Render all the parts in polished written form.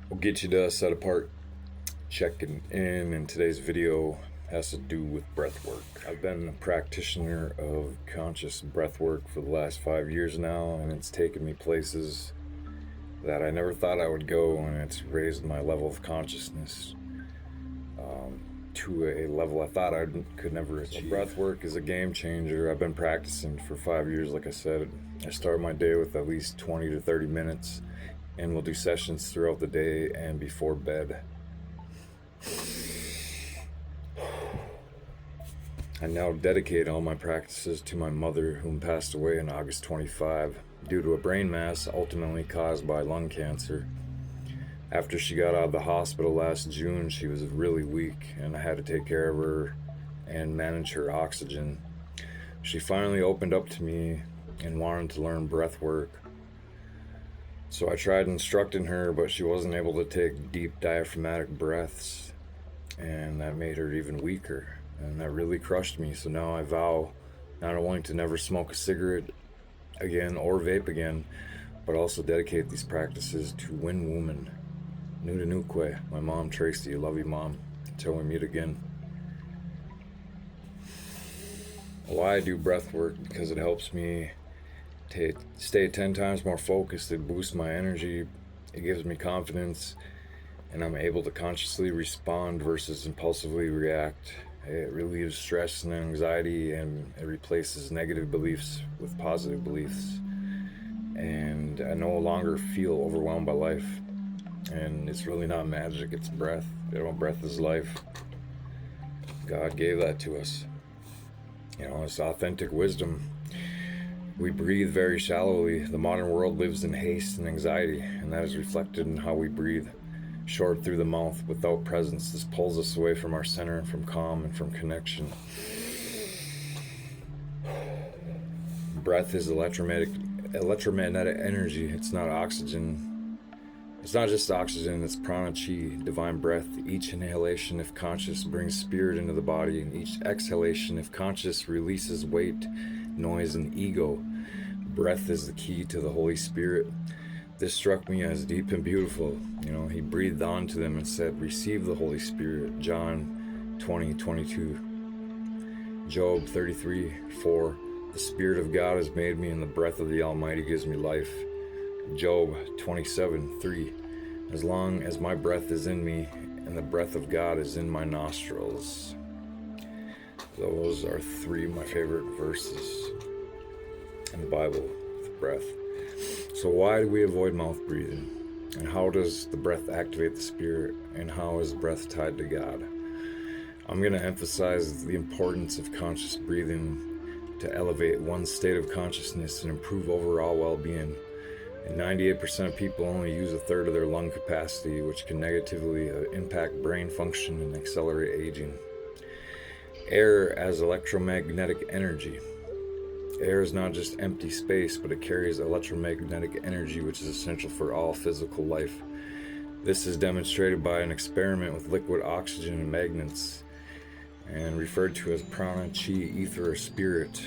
We'll get you to set apart checking in, and today's video has to do with breath work. I've been a practitioner of conscious breath work for the last 5 years now, and it's taken me places that I never thought I would go, and it's raised my level of consciousness to a level I thought I could never achieve. So breath work is a game changer. I've been practicing for 5 years, like I said. I start my day with at least 20 to 30 minutes, and we'll do sessions throughout the day and before bed. I now dedicate all my practices to my mother, whom passed away in August 25 due to a brain mass ultimately caused by lung cancer. After she got out of the hospital last June, she was really weak, and I had to take care of her and manage her oxygen. She finally opened up to me and wanted to learn breath work. So I tried instructing her, but she wasn't able to take deep diaphragmatic breaths, and that made her even weaker, and that really crushed me. So now I vow not only to never smoke a cigarette again or vape again, but also dedicate these practices to Win Woman. Nuda Nukwe, my mom Tracy. Love you, Mom. Until we meet again. Why I do breath work? Because it helps me to stay 10 times more focused. It boosts my energy. It gives me confidence, and I'm able to consciously respond versus impulsively react. It relieves stress and anxiety, and it replaces negative beliefs with positive beliefs. And I no longer feel overwhelmed by life. And it's really not magic, it's breath. Breath is life. God gave that to us. It's authentic wisdom. We breathe very shallowly. The modern world lives in haste and anxiety, and that is reflected in how we breathe. Short through the mouth, without presence. This pulls us away from our center, from calm, and from connection. Breath is electromagnetic energy. It's not oxygen. It's not just oxygen, it's prana chi, divine breath. Each inhalation, if conscious, brings spirit into the body, and each exhalation, if conscious, releases weight, noise, and ego. Breath is the key to the Holy Spirit. This struck me as deep and beautiful. He breathed onto them and said, "Receive the Holy Spirit." John 20:22. Job 33:4. The Spirit of God has made me, and the breath of the Almighty gives me life. Job 27:3. As long as my breath is in me and the breath of God is in my nostrils. Those are three of my favorite verses in the Bible with breath. So why do we avoid mouth breathing? And how does the breath activate the spirit? And how is breath tied to God? I'm going to emphasize the importance of conscious breathing to elevate one's state of consciousness and improve overall well-being. And 98% of people only use a third of their lung capacity, which can negatively impact brain function and accelerate aging. Air as electromagnetic energy. Air is not just empty space, but it carries electromagnetic energy, which is essential for all physical life. This is demonstrated by an experiment with liquid oxygen and magnets, and referred to as prana, chi, ether, or spirit.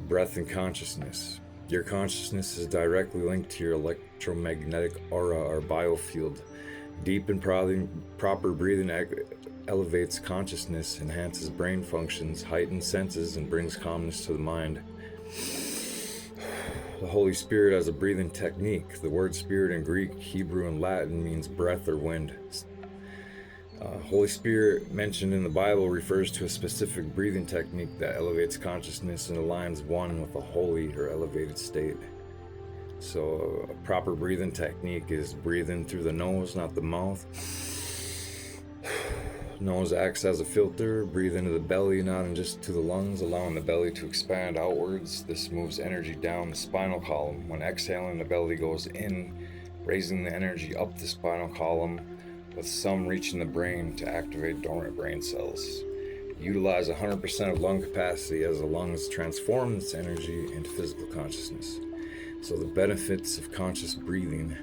Breath and consciousness. Your consciousness is directly linked to your electromagnetic aura or biofield. Deep and proper breathing elevates consciousness, enhances brain functions, heightens senses, and brings calmness to the mind. The Holy Spirit as a breathing technique. The word spirit in Greek, Hebrew, and Latin means breath or wind. Holy Spirit mentioned in the Bible refers to a specific breathing technique that elevates consciousness and aligns one with a holy or elevated state. So a proper breathing technique is breathing through the nose, not the mouth. Nose acts as a filter. Breathe into the belly, not just to the lungs, allowing the belly to expand outwards. This moves energy down the spinal column. When exhaling, the belly goes in, raising the energy up the spinal column, with some reaching the brain to activate dormant brain cells. Utilize 100% of lung capacity as the lungs transform this energy into physical consciousness. So the benefits of conscious breathing: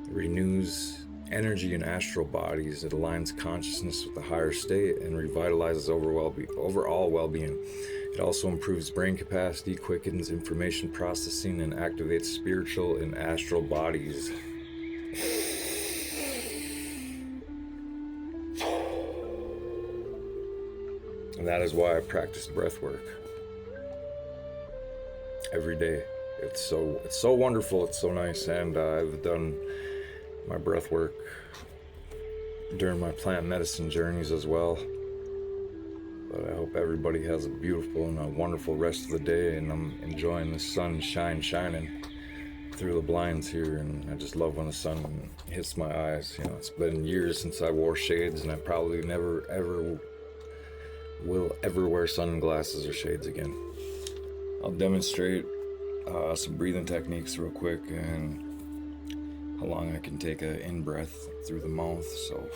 it renews energy in astral bodies, it aligns consciousness with a higher state, and revitalizes overall well-being. It also improves brain capacity, quickens information processing, and activates spiritual and astral bodies. And that is why I practice breath work every day. It's so wonderful. It's so nice. And I've done my breath work during my plant medicine journeys as well. But I hope everybody has a beautiful and a wonderful rest of the day, and I'm enjoying the sun shining through the blinds here, and I just love when the sun hits my eyes. You know, it's been years since I wore shades, and I probably never ever will ever wear sunglasses or shades again. I'll demonstrate some breathing techniques real quick and how long I can take an in breath through the mouth. So